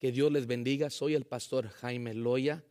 Que Dios les bendiga. Soy el pastor Jaime Loya.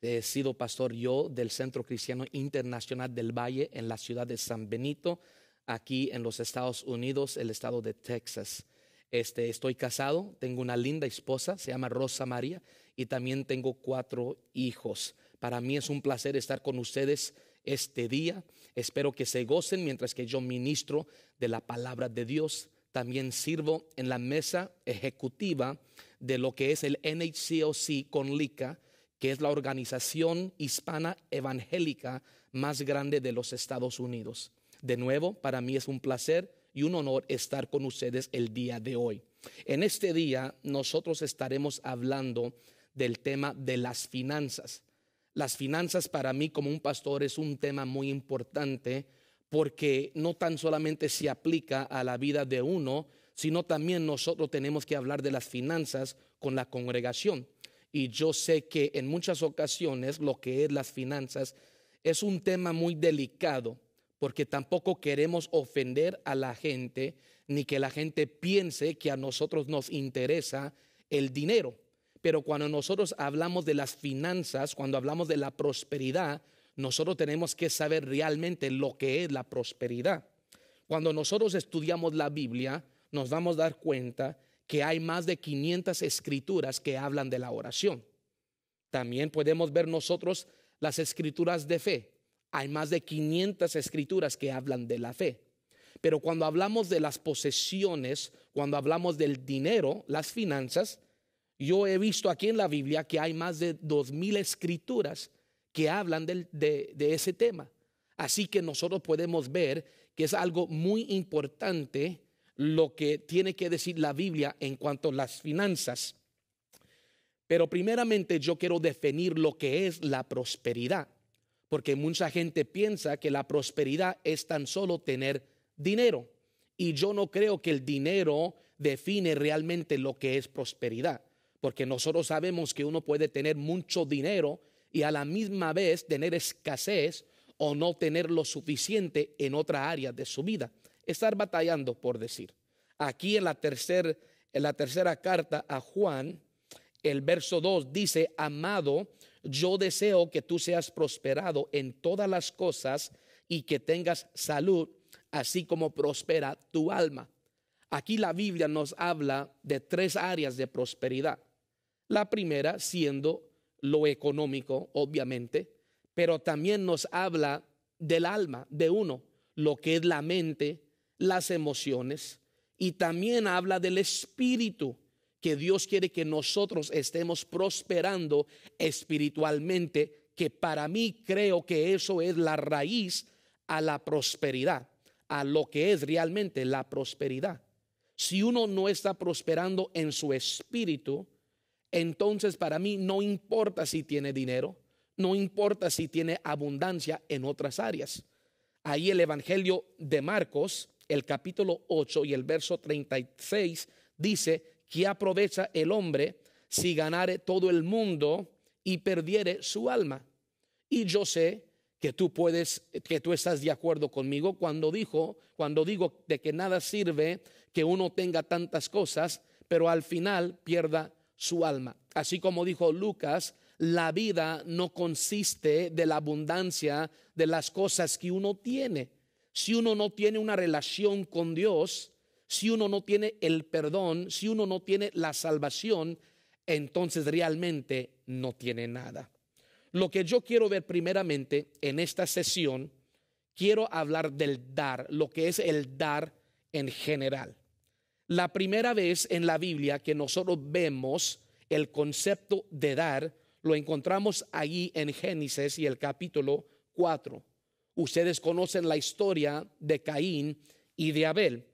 He sido pastor yo del Centro Cristiano Internacional del Valle en la ciudad de San Benito, aquí en los Estados Unidos, el estado de Texas. Estoy casado, tengo una linda esposa, se llama Rosa María, y también tengo 4 hijos. Para mí es un placer estar con ustedes este día. Espero que se gocen mientras que yo ministro de la palabra de Dios. También sirvo en la mesa ejecutiva de lo que es el NHCOC con LICA, que es la organización hispana evangélica más grande de los Estados Unidos. De nuevo, para mí es un placer y un honor estar con ustedes el día de hoy. En este día nosotros estaremos hablando del tema de las finanzas. Las finanzas para mí como un pastor es un tema muy importante, porque no tan solamente se aplica a la vida de uno, sino también nosotros tenemos que hablar de las finanzas con la congregación. Y yo sé que en muchas ocasiones lo que es las finanzas es un tema muy delicado, porque tampoco queremos ofender a la gente, ni que la gente piense que a nosotros nos interesa el dinero. Pero cuando nosotros hablamos de las finanzas, cuando hablamos de la prosperidad, nosotros tenemos que saber realmente lo que es la prosperidad. Cuando nosotros estudiamos la Biblia, nos vamos a dar cuenta que hay más de 500 escrituras que hablan de la oración. También podemos ver nosotros las escrituras de fe. Hay más de 500 escrituras que hablan de la fe. Pero cuando hablamos de las posesiones, cuando hablamos del dinero, las finanzas, yo he visto aquí en la Biblia que hay más de 2000 escrituras que hablan de ese tema. Así que nosotros podemos ver que es algo muy importante lo que tiene que decir la Biblia en cuanto a las finanzas. Pero primeramente yo quiero definir lo que es la prosperidad, porque mucha gente piensa que la prosperidad es tan solo tener dinero, y yo no creo que el dinero define realmente lo que es prosperidad, porque nosotros sabemos que uno puede tener mucho dinero y a la misma vez tener escasez o no tener lo suficiente en otra área de su vida. Estar batallando, por decir. Aquí en la tercera carta a Juan, el verso 2 dice: amado, yo deseo que tú seas prosperado en todas las cosas y que tengas salud, así como prospera tu alma. Aquí la Biblia nos habla de 3 áreas de prosperidad. La primera siendo lo económico, obviamente, pero también nos habla del alma de uno, lo que es la mente, las emociones, y también habla del espíritu, que Dios quiere que nosotros estemos prosperando espiritualmente, que para mí creo que eso es la raíz a la prosperidad, a lo que es realmente la prosperidad. Si uno no está prosperando en su espíritu, entonces para mí no importa si tiene dinero, no importa si tiene abundancia en otras áreas. Ahí el Evangelio de Marcos, el capítulo 8 y el verso 36 dice: ¿qué aprovecha el hombre si ganare todo el mundo y perdiere su alma? Y yo sé que tú estás de acuerdo conmigo cuando digo de que nada sirve que uno tenga tantas cosas, pero al final pierda su alma. Así como dijo Lucas, la vida no consiste de la abundancia de las cosas que uno tiene. Si uno no tiene una relación con Dios, si uno no tiene el perdón, si uno no tiene la salvación, entonces realmente no tiene nada. Lo que yo quiero ver primeramente en esta sesión, quiero hablar del dar, lo que es el dar en general. La primera vez en la Biblia que nosotros vemos el concepto de dar, lo encontramos allí en Génesis y el capítulo 4. Ustedes conocen la historia de Caín y de Abel.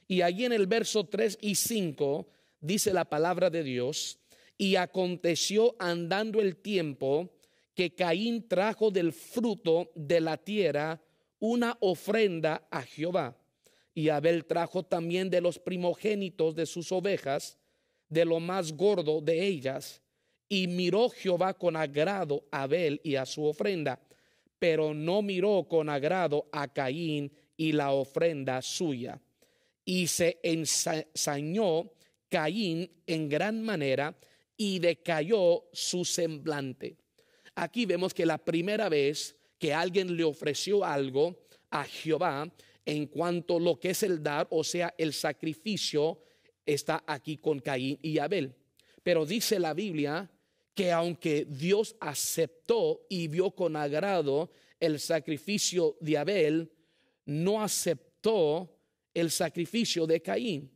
Y allí en el verso 3 y 5 dice la palabra de Dios: y aconteció andando el tiempo que Caín trajo del fruto de la tierra una ofrenda a Jehová. Y Abel trajo también de los primogénitos de sus ovejas, de lo más gordo de ellas. Y miró Jehová con agrado a Abel y a su ofrenda, pero no miró con agrado a Caín y la ofrenda suya. Y se ensañó Caín en gran manera, y decayó su semblante. Aquí vemos que la primera vez que alguien le ofreció algo a Jehová en cuanto a lo que es el dar, o sea, el sacrificio, está aquí con Caín y Abel. Pero dice la Biblia que aunque Dios aceptó y vio con agrado el sacrificio de Abel, no aceptó el sacrificio de Caín.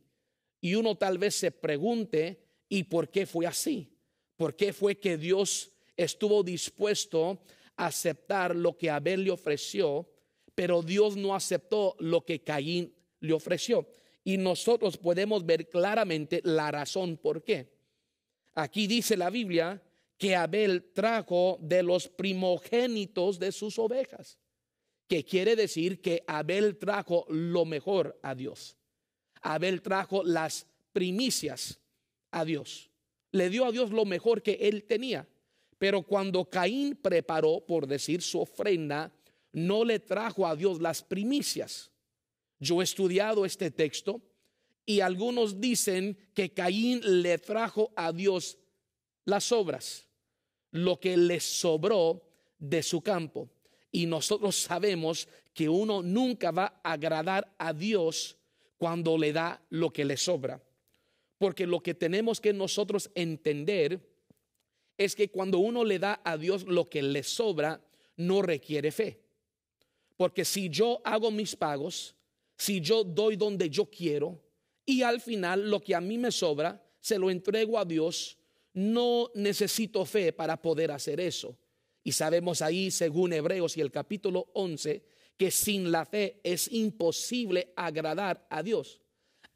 Y uno tal vez se pregunte, ¿y por qué fue así? ¿Por qué fue que Dios estuvo dispuesto a aceptar lo que Abel le ofreció, pero Dios no aceptó lo que Caín le ofreció? Y nosotros podemos ver claramente la razón por qué. Aquí dice la Biblia que Abel trajo de los primogénitos de sus ovejas, que quiere decir que Abel trajo lo mejor a Dios. Abel trajo las primicias a Dios. Le dio a Dios lo mejor que él tenía. Pero cuando Caín preparó, por decir, su ofrenda, no le trajo a Dios las primicias. Yo he estudiado este texto y algunos dicen que Caín le trajo a Dios las obras, lo que le sobró de su campo. Y nosotros sabemos que uno nunca va a agradar a Dios cuando le da lo que le sobra. Porque lo que tenemos que nosotros entender es que cuando uno le da a Dios lo que le sobra, no requiere fe. Porque si yo hago mis pagos, si yo doy donde yo quiero y al final lo que a mí me sobra se lo entrego a Dios, no necesito fe para poder hacer eso. Y sabemos ahí, según Hebreos y el capítulo 11, que sin la fe es imposible agradar a Dios.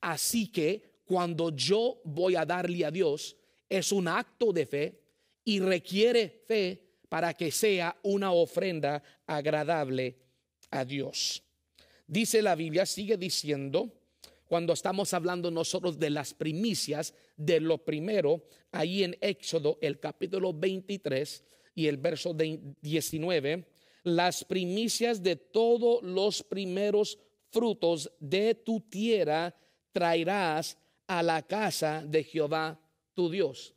Así que cuando yo voy a darle a Dios, es un acto de fe y requiere fe para que sea una ofrenda agradable a Dios. Dice la Biblia, sigue diciendo, cuando estamos hablando nosotros de las primicias, de lo primero, ahí en Éxodo, el capítulo 23 y el verso 19, las primicias de todos los primeros frutos de tu tierra traerás a la casa de Jehová tu Dios.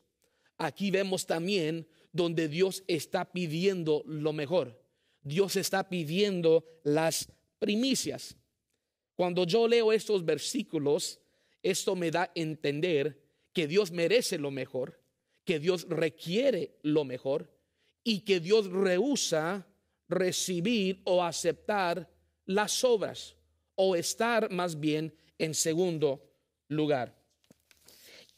Aquí vemos también donde Dios está pidiendo lo mejor. Dios está pidiendo las primicias. Cuando yo leo estos versículos, esto me da a entender que Dios merece lo mejor, que Dios requiere lo mejor y que Dios rehúsa recibir o aceptar las obras o estar más bien en segundo lugar.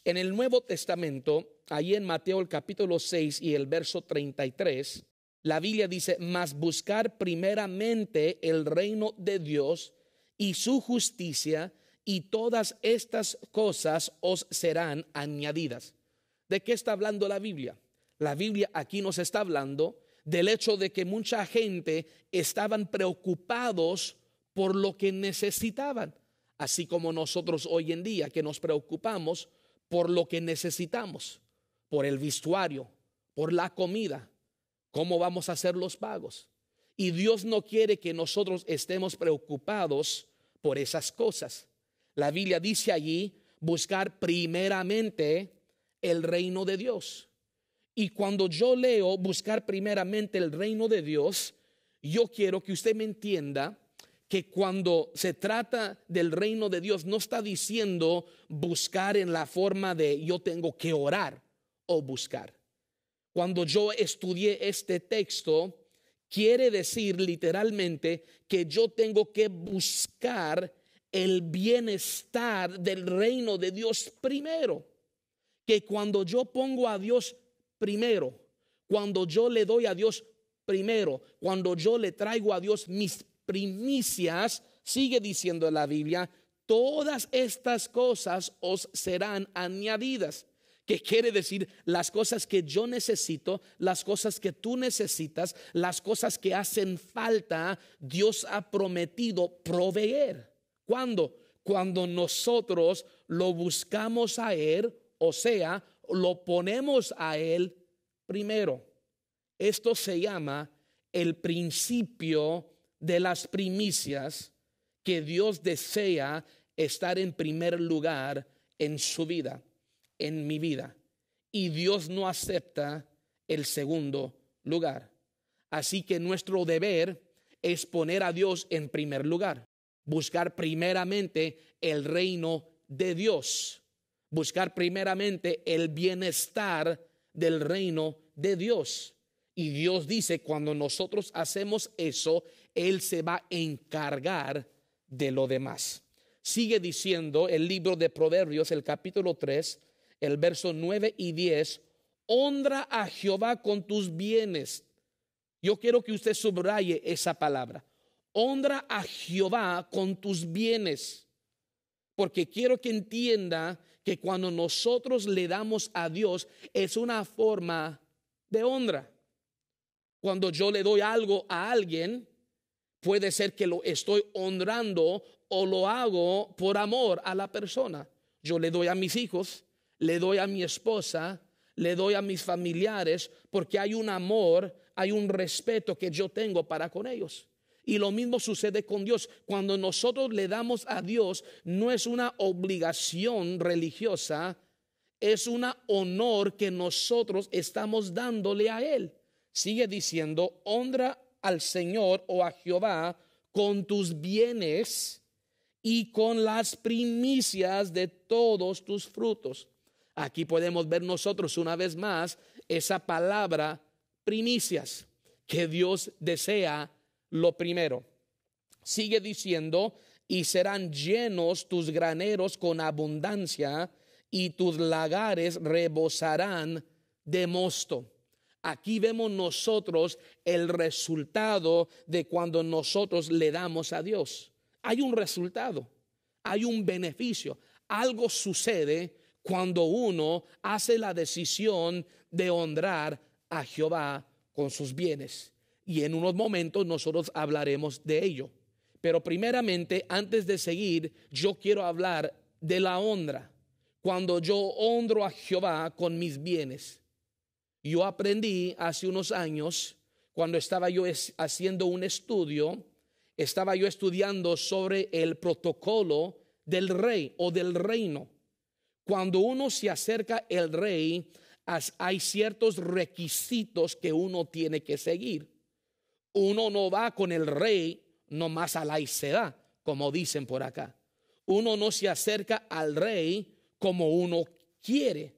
En el Nuevo Testamento, ahí en Mateo el capítulo 6 y el verso 33, la Biblia dice, mas buscar primeramente el reino de Dios y su justicia, y todas estas cosas os serán añadidas. ¿De qué está hablando la Biblia? La Biblia aquí nos está hablando del hecho de que mucha gente estaban preocupados por lo que necesitaban, así como nosotros hoy en día que nos preocupamos por lo que necesitamos, por el vestuario, por la comida, cómo vamos a hacer los pagos. Y Dios no quiere que nosotros estemos preocupados por esas cosas. La Biblia dice allí, buscar primeramente el reino de Dios. Y cuando yo leo buscar primeramente el reino de Dios, yo quiero que usted me entienda que cuando se trata del reino de Dios, no está diciendo buscar en la forma de yo tengo que orar o buscar. Cuando yo estudié este texto, quiere decir literalmente que yo tengo que buscar el bienestar del reino de Dios primero. Que cuando yo pongo a Dios primero, cuando yo le doy a Dios primero, cuando yo le traigo a Dios mis primicias, sigue diciendo la Biblia, todas estas cosas os serán añadidas. Que quiere decir las cosas que yo necesito, las cosas que tú necesitas, las cosas que hacen falta, Dios ha prometido proveer. ¿Cuándo? Cuando nosotros lo buscamos a Él, o sea, lo ponemos a Él primero. Esto se llama el principio de las primicias, que Dios desea estar en primer lugar en su vida, en mi vida. y Dios no acepta el segundo lugar. Así que nuestro deber es poner a Dios en primer lugar, buscar primeramente el reino de Dios, buscar primeramente el bienestar del reino de Dios. Y Dios dice, cuando nosotros hacemos eso, Él se va a encargar de lo demás. Sigue diciendo el libro de Proverbios, el capítulo 3, el verso 9 y 10, honra a Jehová con tus bienes. Yo quiero que usted subraye esa palabra. Honra a Jehová con tus bienes. Porque quiero que entienda que cuando nosotros le damos a Dios es una forma de honra. Cuando yo le doy algo a alguien, puede ser que lo estoy honrando o lo hago por amor a la persona. Yo le doy a mis hijos, le doy a mi esposa, le doy a mis familiares, porque hay un amor, hay un respeto que yo tengo para con ellos. Y lo mismo sucede con Dios. Cuando nosotros le damos a Dios, no es una obligación religiosa, es un honor que nosotros estamos dándole a Él. Sigue diciendo, honra al Señor o a Jehová con tus bienes y con las primicias de todos tus frutos. Aquí podemos ver nosotros una vez más esa palabra primicias, que Dios desea lo primero. Sigue diciendo, y serán llenos tus graneros con abundancia y tus lagares rebosarán de mosto. Aquí vemos nosotros el resultado de cuando nosotros le damos a Dios. Hay un resultado, hay un beneficio. Algo sucede cuando uno hace la decisión de honrar a Jehová con sus bienes. Y en unos momentos nosotros hablaremos de ello. Pero primeramente, antes de seguir, yo quiero hablar de la honra. Cuando yo honro a Jehová con mis bienes. Yo aprendí hace unos años, cuando estaba yo haciendo un estudio, estaba yo estudiando sobre el protocolo del rey o del reino. Cuando uno se acerca al rey, hay ciertos requisitos que uno tiene que seguir. Uno no va con el rey nomás a la laicedad, como dicen por acá. Uno no se acerca al rey como uno quiere.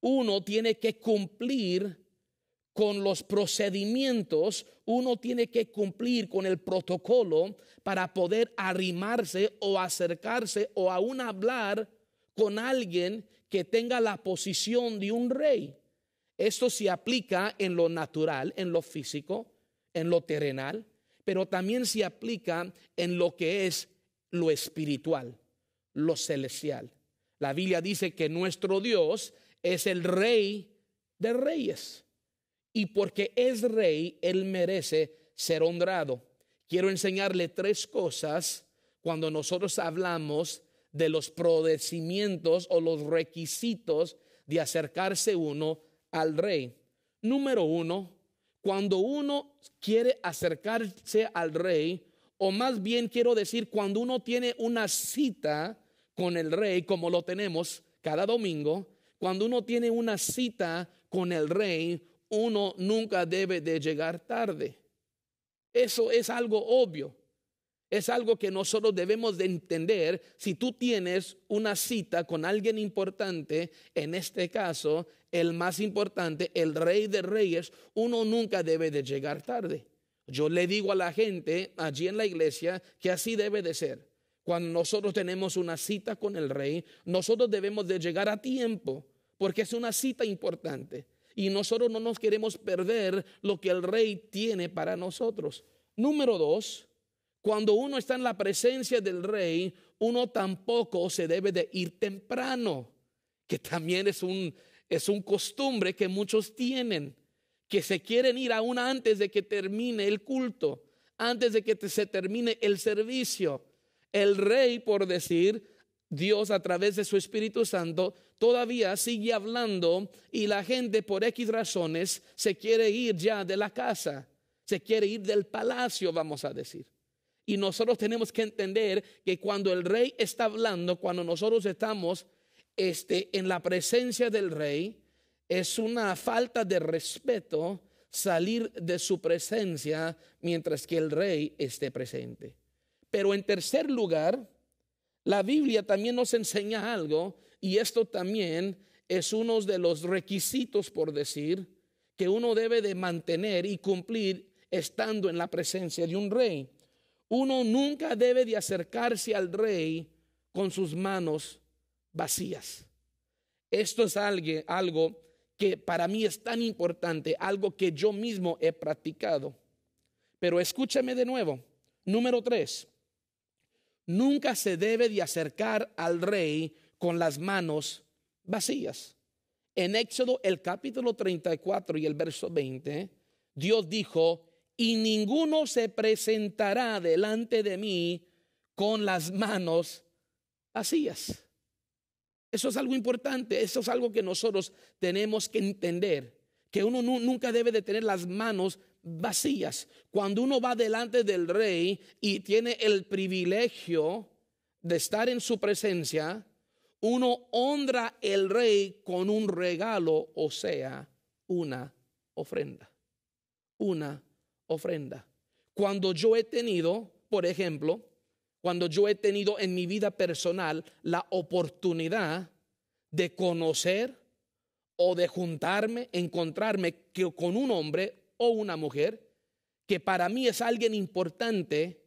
Uno tiene que cumplir con los procedimientos, uno tiene que cumplir con el protocolo para poder arrimarse o acercarse o aún hablar con alguien que tenga la posición de un rey. Esto se aplica en lo natural, en lo físico, en lo terrenal, pero también se aplica en lo que es lo espiritual, lo celestial. La Biblia dice que nuestro Dios es el Rey de reyes. Y porque es rey, Él merece ser honrado. Quiero enseñarle 3 cosas cuando nosotros hablamos de los procedimientos o los requisitos de acercarse uno al rey. Número 1, cuando uno quiere acercarse al rey, o más bien quiero decir, cuando uno tiene una cita con el rey, como lo tenemos cada domingo, cuando uno tiene una cita con el rey, uno nunca debe de llegar tarde. Eso es algo obvio. Es algo que nosotros debemos de entender. Si tú tienes una cita con alguien importante, en este caso, el más importante, el Rey de Reyes, uno nunca debe de llegar tarde. Yo le digo a la gente allí en la iglesia que así debe de ser. Cuando nosotros tenemos una cita con el Rey, nosotros debemos de llegar a tiempo, porque es una cita importante. Y nosotros no nos queremos perder lo que el Rey tiene para nosotros. Número 2, cuando uno está en la presencia del Rey, uno tampoco se debe de ir temprano, que también es un costumbre que muchos tienen, que se quieren ir aún antes de que termine el culto, antes de que se termine el servicio. El Rey, por decir, Dios a través de su Espíritu Santo todavía sigue hablando y la gente por X razones se quiere ir ya de la casa, se quiere ir del palacio, vamos a decir. Y nosotros tenemos que entender que cuando el Rey está hablando, cuando nosotros estamos en la presencia del Rey, es una falta de respeto salir de su presencia mientras que el rey esté presente. Pero en tercer lugar, la Biblia también nos enseña algo, y esto también es uno de los requisitos, por decir, que uno debe de mantener y cumplir estando en la presencia de un rey. Uno nunca debe de acercarse al rey con sus manos vacías. Esto es algo que para mí es tan importante, algo que yo mismo he practicado. Pero escúchame de nuevo. Número 3. Nunca se debe de acercar al rey con las manos vacías. En Éxodo el capítulo 34 y el verso 20, Dios dijo: y ninguno se presentará delante de mí con las manos vacías. Eso es algo importante, eso es algo que nosotros tenemos que entender, que uno nunca debe de tener las manos vacías. Cuando uno va delante del rey y tiene el privilegio de estar en su presencia, uno honra al rey con un regalo, o sea, una ofrenda. Una ofrenda. Cuando yo he tenido, por ejemplo, cuando yo he tenido en mi vida personal la oportunidad de conocer o de juntarme, encontrarme con un hombre o una mujer que para mí es alguien importante,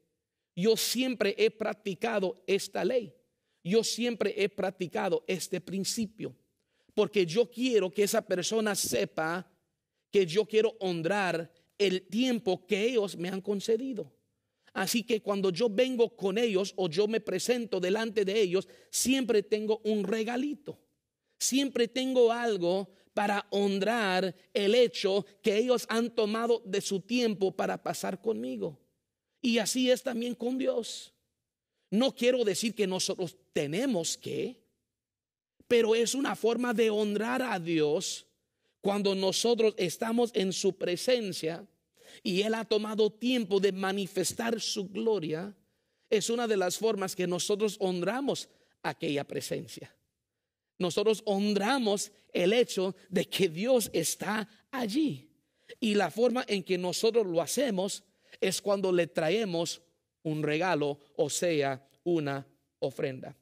yo siempre he practicado esta ley. Yo siempre he practicado este principio, porque yo quiero que esa persona sepa que yo quiero honrar el tiempo que ellos me han concedido. Así que cuando yo vengo con ellos o yo me presento delante de ellos, siempre tengo un regalito. Siempre tengo algo para honrar el hecho que ellos han tomado de su tiempo para pasar conmigo. Y así es también con Dios. No quiero decir que nosotros tenemos que, pero es una forma de honrar a Dios cuando nosotros estamos en su presencia y Él ha tomado tiempo de manifestar su gloria. Es una de las formas que nosotros honramos aquella presencia. Nosotros honramos el hecho de que Dios está allí. Y la forma en que nosotros lo hacemos es cuando le traemos un regalo, o sea, una ofrenda.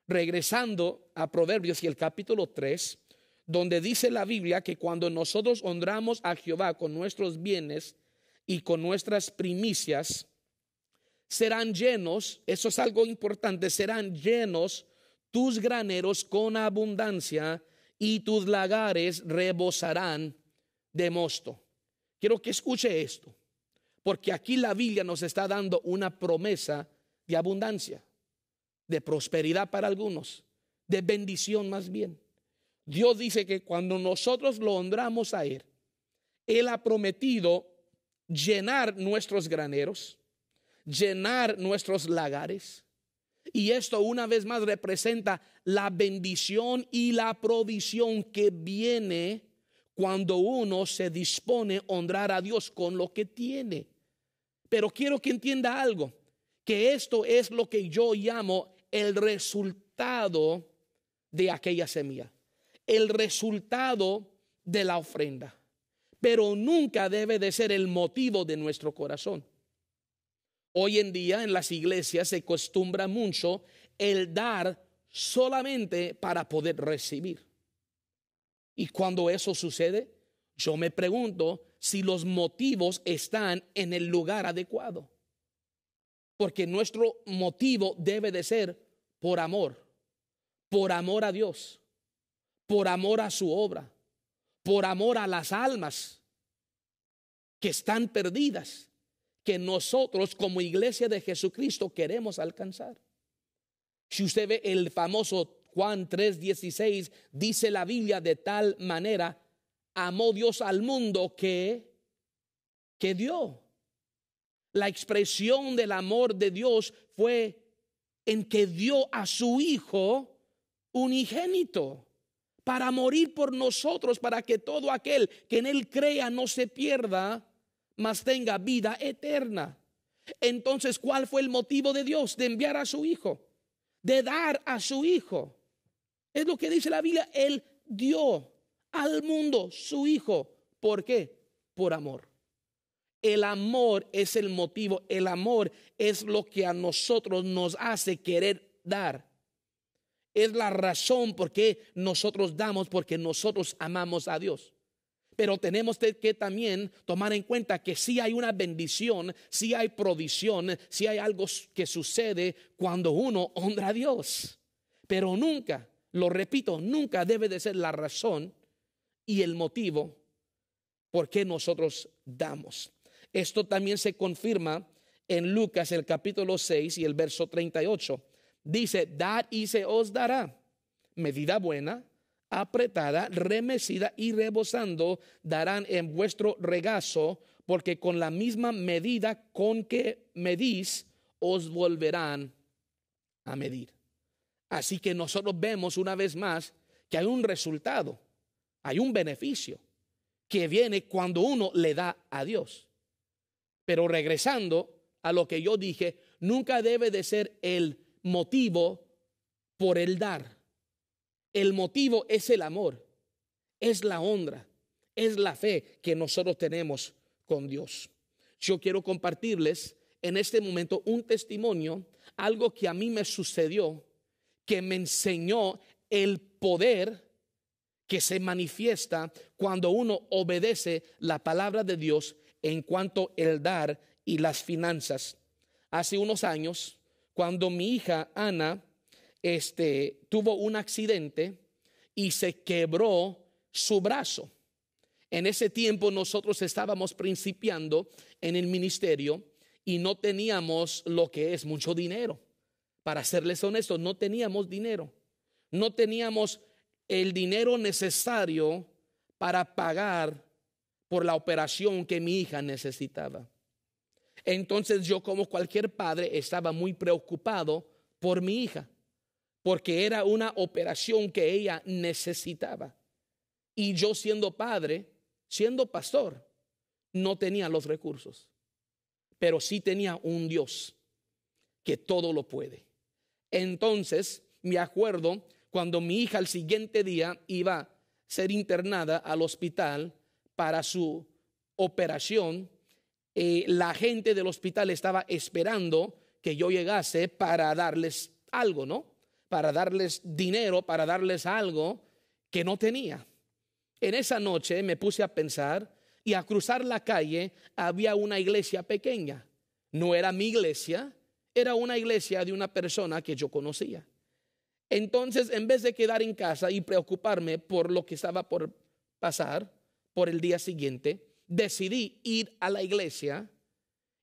Regresando a Proverbios y el capítulo 3, donde dice la Biblia que cuando nosotros honramos a Jehová con nuestros bienes y con nuestras primicias, serán llenos, eso es algo importante, serán llenos tus graneros con abundancia y tus lagares rebosarán de mosto. Quiero que escuche esto, porque aquí la Biblia nos está dando una promesa de abundancia, de prosperidad para algunos, de bendición más bien. Dios dice que cuando nosotros lo honramos a Él, Él ha prometido llenar nuestros graneros, llenar nuestros lagares. Y esto una vez más representa la bendición y la provisión que viene cuando uno se dispone a honrar a Dios con lo que tiene. Pero quiero que entienda algo, que esto es lo que yo llamo el resultado de aquella semilla, el resultado de la ofrenda, pero nunca debe de ser el motivo de nuestro corazón. Hoy en día en las iglesias se acostumbra mucho el dar solamente para poder recibir. Y cuando eso sucede, yo me pregunto si los motivos están en el lugar adecuado. Porque nuestro motivo debe de ser por amor a Dios, por amor a su obra, por amor a las almas que están perdidas, que nosotros como iglesia de Jesucristo queremos alcanzar. Si usted ve el famoso Juan 3:16, dice la Biblia: de tal manera amó Dios al mundo que dio. La expresión del amor de Dios fue en que dio a su Hijo unigénito para morir por nosotros, para que todo aquel que en Él crea no se pierda, mas tenga vida eterna. Entonces, ¿cuál fue el motivo de Dios de enviar a su Hijo? De dar a su Hijo. Es lo que dice la Biblia: Él dio al mundo su Hijo. ¿Por qué? Por amor. El amor es el motivo, el amor es lo que a nosotros nos hace querer dar. Es la razón por qué nosotros damos, porque nosotros amamos a Dios. Pero tenemos que también tomar en cuenta que sí hay una bendición, sí hay provisión, sí hay algo que sucede cuando uno honra a Dios. Pero nunca, lo repito, nunca debe de ser la razón y el motivo por qué nosotros damos. Esto también se confirma en Lucas el capítulo 6 y el verso 38. Dice: dad y se os dará, medida buena, apretada, remecida y rebosando darán en vuestro regazo, porque con la misma medida con que medís os volverán a medir. Así que nosotros vemos una vez más que hay un resultado, hay un beneficio que viene cuando uno le da a Dios. Pero regresando a lo que yo dije, nunca debe de ser el motivo por el dar. El motivo es el amor, es la honra, es la fe que nosotros tenemos con Dios. Yo quiero compartirles en este momento un testimonio, algo que a mí me sucedió, que me enseñó el poder que se manifiesta cuando uno obedece la palabra de Dios en cuanto al dar y las finanzas. Hace unos años, cuando mi hija Ana tuvo un accidente y se quebró su brazo. En ese tiempo nosotros estábamos principiando en el ministerio y no teníamos lo que es mucho dinero. Para serles honestos, no teníamos dinero. No teníamos el dinero necesario para pagar por la operación que mi hija necesitaba. Entonces yo, como cualquier padre, estaba muy preocupado por mi hija, porque era una operación que ella necesitaba. Y yo, siendo padre, siendo pastor, no tenía los recursos, pero sí tenía un Dios que todo lo puede. Entonces me acuerdo cuando mi hija al siguiente día iba a ser internada al hospital para su operación. La gente del hospital estaba esperando que yo llegase para darles algo, ¿no? Para darles dinero, para darles algo que no tenía. En esa noche me puse a pensar, y a cruzar la calle había una iglesia pequeña. No era mi iglesia, era una iglesia de una persona que yo conocía. Entonces, en vez de quedar en casa y preocuparme por lo que estaba por pasar por el día siguiente, decidí ir a la iglesia.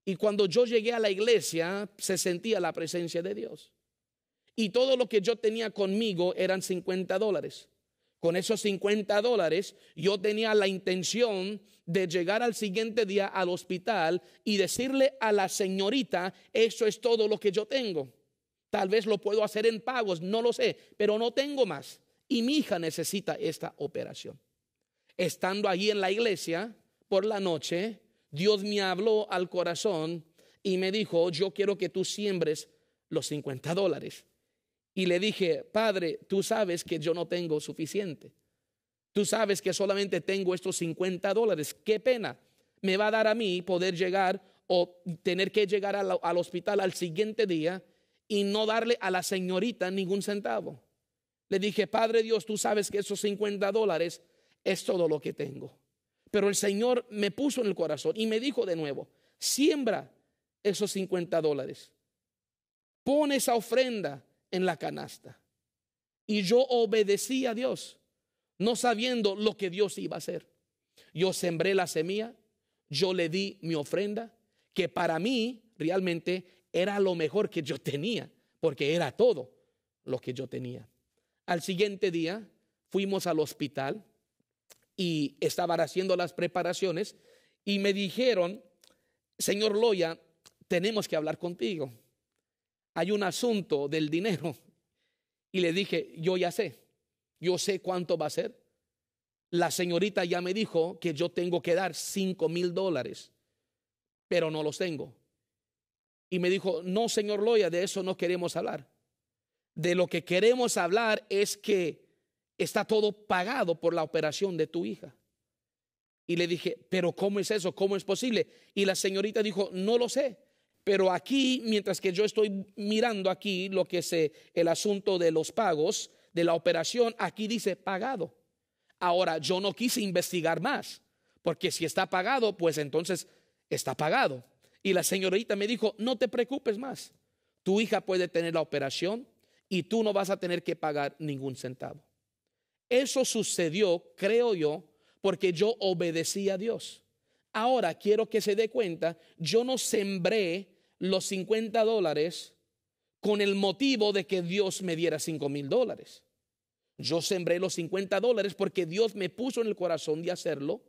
Y cuando yo llegué a la iglesia, se sentía la presencia de Dios. Y todo lo que yo tenía conmigo eran $50. Con esos $50 yo tenía la intención de llegar al siguiente día al hospital y decirle a la señorita: eso es todo lo que yo tengo. Tal vez lo puedo hacer en pagos, no lo sé, pero no tengo más. Y mi hija necesita esta operación. Estando allí en la iglesia por la noche, Dios me habló al corazón y me dijo: yo quiero que tú siembres los $50. Y le dije: Padre, tú sabes que yo no tengo suficiente. Tú sabes que solamente tengo estos $50. Qué pena me va a dar a mí poder llegar o tener que llegar al hospital al siguiente día y no darle a la señorita ningún centavo. Le dije: Padre Dios, tú sabes que esos $50 es todo lo que tengo. Pero el Señor me puso en el corazón y me dijo de nuevo: siembra esos $50. Pon esa ofrenda en la canasta. Y yo obedecí a Dios, no sabiendo lo que Dios iba a hacer. Yo sembré la semilla, yo le di mi ofrenda, que para mí realmente era lo mejor que yo tenía, porque era todo lo que yo tenía. Al siguiente día fuimos al hospital y estaban haciendo las preparaciones y me dijeron: señor Loya, tenemos que hablar contigo. Hay un asunto del dinero. Y le dije: yo sé cuánto va a ser. La señorita ya me dijo que yo tengo que dar $5,000, pero no los tengo. Y me dijo: no, señor Loya, de eso no queremos hablar. De lo que queremos hablar es que está todo pagado por la operación de tu hija. Y le dije, pero ¿cómo es eso? ¿Cómo es posible? Y la señorita dijo, no lo sé, pero aquí, mientras que yo estoy mirando aquí lo que es el asunto de los pagos, de la operación, aquí dice pagado. Ahora, yo no quise investigar más, porque si está pagado, pues entonces está pagado. Y la señorita me dijo, no te preocupes más, tu hija puede tener la operación y tú no vas a tener que pagar ningún centavo. Eso sucedió, creo yo, porque yo obedecí a Dios. Ahora quiero que se dé cuenta, yo no sembré los $50 con el motivo de que Dios me diera $5,000. Yo sembré los $50 porque Dios me puso en el corazón de hacerlo.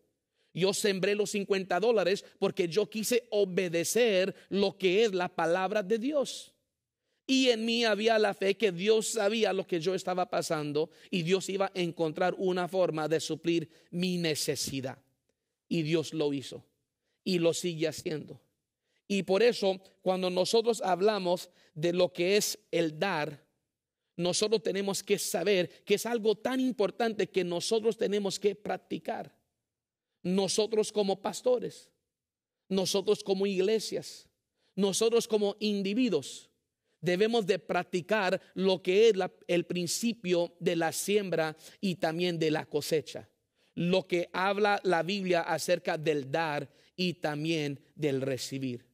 Yo sembré los $50 porque yo quise obedecer lo que es la palabra de Dios. Y en mí había la fe que Dios sabía lo que yo estaba pasando y Dios iba a encontrar una forma de suplir mi necesidad. Y Dios lo hizo y lo sigue haciendo. Y por eso, cuando nosotros hablamos de lo que es el dar, nosotros tenemos que saber que es algo tan importante que nosotros tenemos que practicar. Nosotros como pastores, nosotros como iglesias, nosotros como individuos, debemos de practicar lo que es el principio de la siembra y también de la cosecha. Lo que habla la Biblia acerca del dar y también del recibir.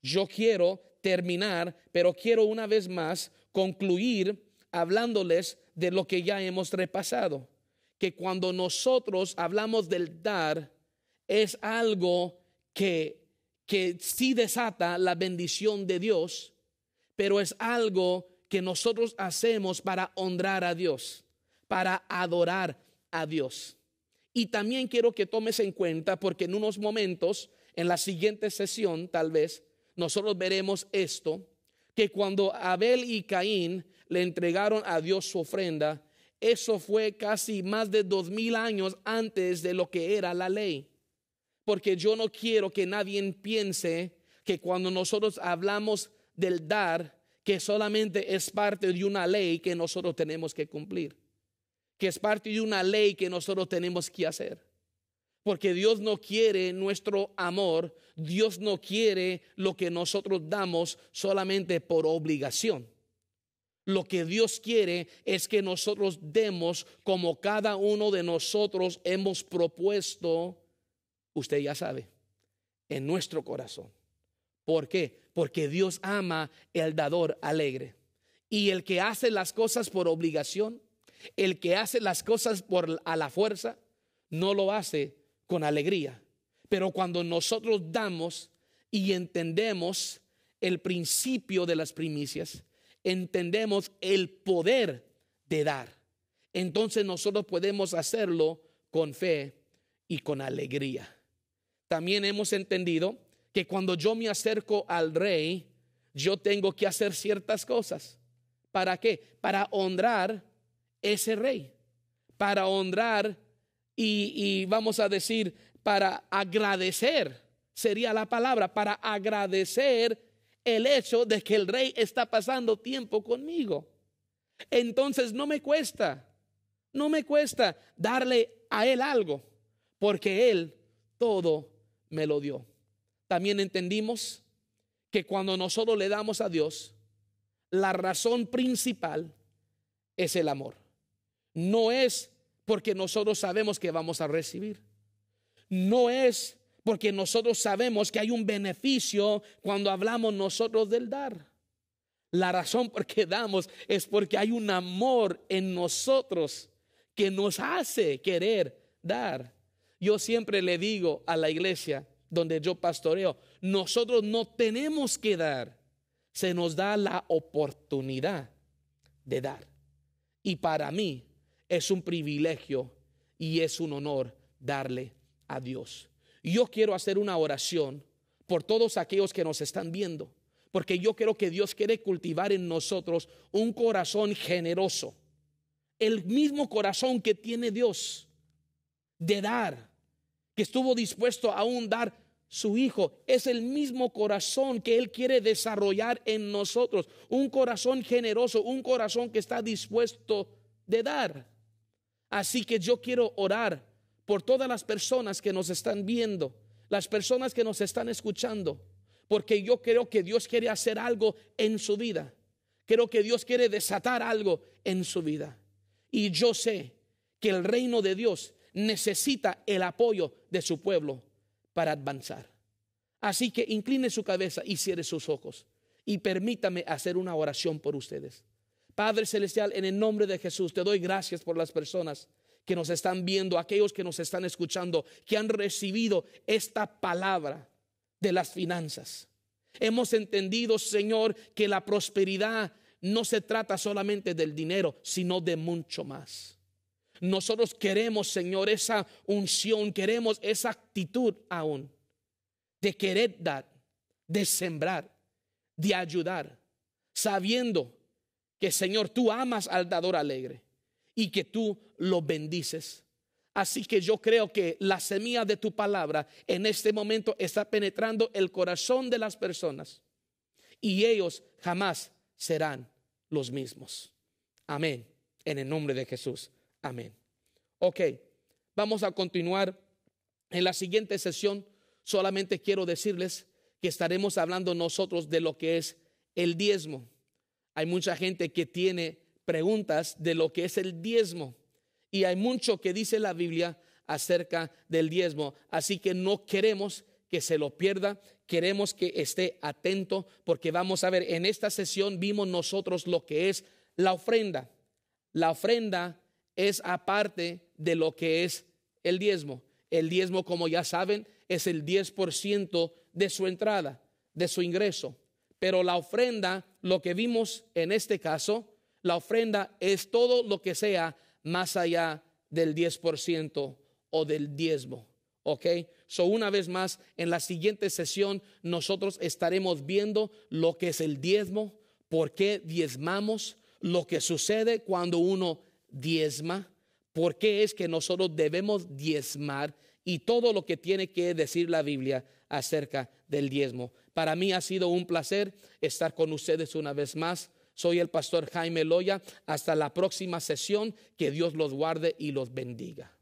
Yo quiero terminar, pero quiero una vez más concluir hablándoles de lo que ya hemos repasado. Que cuando nosotros hablamos del dar, es algo que sí desata la bendición de Dios, pero es algo que nosotros hacemos para honrar a Dios, para adorar a Dios. Y también quiero que tomes en cuenta, porque en unos momentos, en la siguiente sesión tal vez, nosotros veremos esto, que cuando Abel y Caín le entregaron a Dios su ofrenda, eso fue casi más de 2000 años antes de lo que era la ley. Porque yo no quiero que nadie piense que cuando nosotros hablamos del dar, que solamente es parte de una ley que nosotros tenemos que cumplir, que es parte de una ley que nosotros tenemos que hacer. Porque Dios no quiere nuestro amor, Dios no quiere lo que nosotros damos solamente por obligación. Lo que Dios quiere es que nosotros demos como cada uno de nosotros hemos propuesto, usted ya sabe, en nuestro corazón. ¿Por qué? Porque Dios ama el dador alegre. Y el que hace las cosas por obligación, el que hace las cosas a la fuerza, no lo hace con alegría. Pero cuando nosotros damos y entendemos el principio de las primicias, entendemos el poder de dar, entonces nosotros podemos hacerlo con fe y con alegría. También hemos entendido que cuando yo me acerco al rey, yo tengo que hacer ciertas cosas. ¿Para qué? Para honrar ese rey, para honrar y vamos a decir, para agradecer, sería la palabra, para agradecer el hecho de que el rey está pasando tiempo conmigo. Entonces no me cuesta darle a él algo, porque él todo me lo dio. También entendimos que cuando nosotros le damos a Dios, la razón principal es el amor. No es porque nosotros sabemos que vamos a recibir. No es porque nosotros sabemos que hay un beneficio cuando hablamos nosotros del dar. La razón por qué damos es porque hay un amor en nosotros que nos hace querer dar. Yo siempre le digo a la iglesia donde yo pastoreo, nosotros no tenemos que dar, se nos da la oportunidad de dar. Y para mí es un privilegio y es un honor darle a Dios. Yo quiero hacer una oración por todos aquellos que nos están viendo, porque yo creo que Dios quiere cultivar en nosotros un corazón generoso, el mismo corazón que tiene Dios de dar, que estuvo dispuesto a aún dar su hijo. Es el mismo corazón que Él quiere desarrollar en nosotros, un corazón generoso, un corazón que está dispuesto de dar. Así que yo quiero orar por todas las personas que nos están viendo, las personas que nos están escuchando, porque yo creo que Dios quiere hacer algo en su vida. Creo que Dios quiere desatar algo en su vida. Y yo sé que el reino de Dios necesita el apoyo de su pueblo para avanzar. Así que incline su cabeza y cierre sus ojos y permítame hacer una oración por ustedes. Padre Celestial, en el nombre de Jesús, te doy gracias por las personas que nos están viendo, aquellos que nos están escuchando, que han recibido esta palabra de las finanzas. Hemos entendido, Señor, que la prosperidad no se trata solamente del dinero, sino de mucho más. Nosotros queremos, Señor, esa unción, queremos esa actitud aún de querer dar, de sembrar, de ayudar, sabiendo que, Señor, tú amas al dador alegre y que tú lo bendices. Así que yo creo que la semilla de tu palabra en este momento está penetrando el corazón de las personas y ellos jamás serán los mismos. Amén. En el nombre de Jesús. Amén. Ok, vamos a continuar. En la siguiente sesión solamente quiero decirles que estaremos hablando nosotros de lo que es el diezmo. Hay mucha gente que tiene preguntas de lo que es el diezmo. Y hay mucho que dice la Biblia acerca del diezmo. Así que no queremos que se lo pierda. Queremos que esté atento porque vamos a ver, en esta sesión vimos nosotros lo que es la ofrenda. La ofrenda es aparte de lo que es el diezmo. El diezmo, como ya saben, es el 10% de su entrada, de su ingreso. Pero la ofrenda, lo que vimos en este caso, la ofrenda es todo lo que sea más allá del 10% o del diezmo. ¿Ok? So, una vez más, en la siguiente sesión nosotros estaremos viendo lo que es el diezmo, por qué diezmamos, lo que sucede cuando uno diezma, por qué es que nosotros debemos diezmar y todo lo que tiene que decir la Biblia acerca del diezmo. Para mí ha sido un placer estar con ustedes una vez más. Soy el pastor Jaime Loya. Hasta la próxima sesión. Que Dios los guarde y los bendiga.